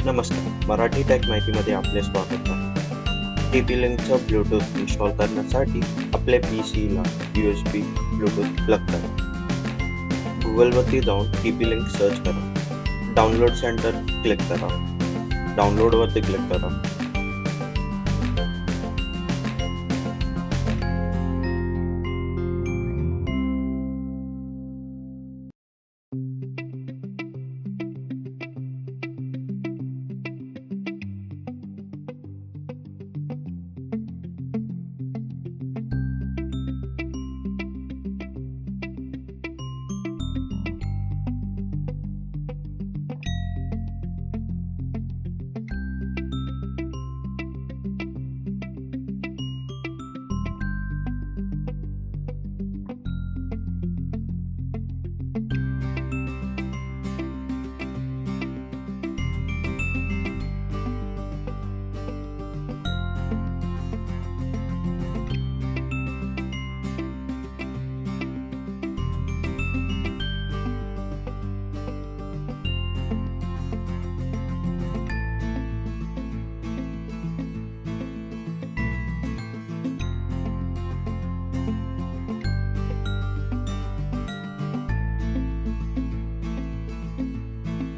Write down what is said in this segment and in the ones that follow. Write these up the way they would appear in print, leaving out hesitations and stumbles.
नमस्कार, मराठी टेक माहितीमध्ये आपले स्वागत आहे. टीपी लिंकचं ब्लूटूथ इन्स्टॉल करण्यासाठी आपल्या पीसीला USB ब्लूटूथ प्लग करा. गुगलवरती जाऊन टीपी लिंक सर्च करा. डाउनलोड सेंटर क्लिक करा. डाउनलोडवरती क्लिक करा.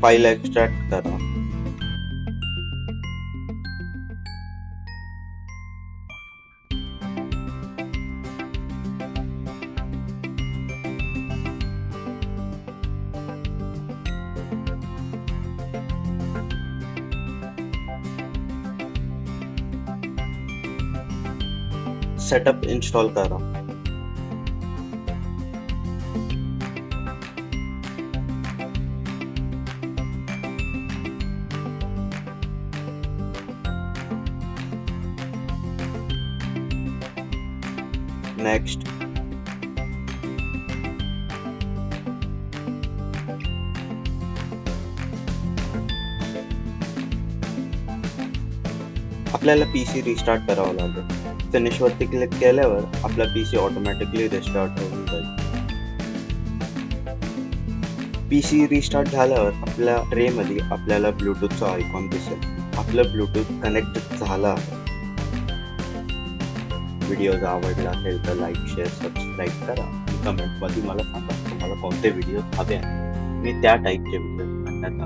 फाइल एक्सट्रॅक्ट करा. सेटअप इन्स्टॉल करा. नेक्स्ट. आपल्याला पीसी रिस्टार्ट करावा लागेल. फिनिश वरती क्लिक केल्यावर आपला पीसी ऑटोमॅटिकली रिस्टार्ट होऊन जाईल. पीसी रिस्टार्ट झाल्यावर आपल्या ट्रे मध्ये आपल्याला ब्लूटूथचा आयकॉन दिसेल. आपलं ब्लूटूथ कनेक्ट झाला. व्हिडिओ जर आवडला असेल तर लाईक, शेअर, सबस्क्राईब करा. कमेंट मध्ये मला सांगा तुम्हाला कोणते व्हिडिओ हवे आहेत. मी त्या टाईपचे व्हिडिओ आणण्याचा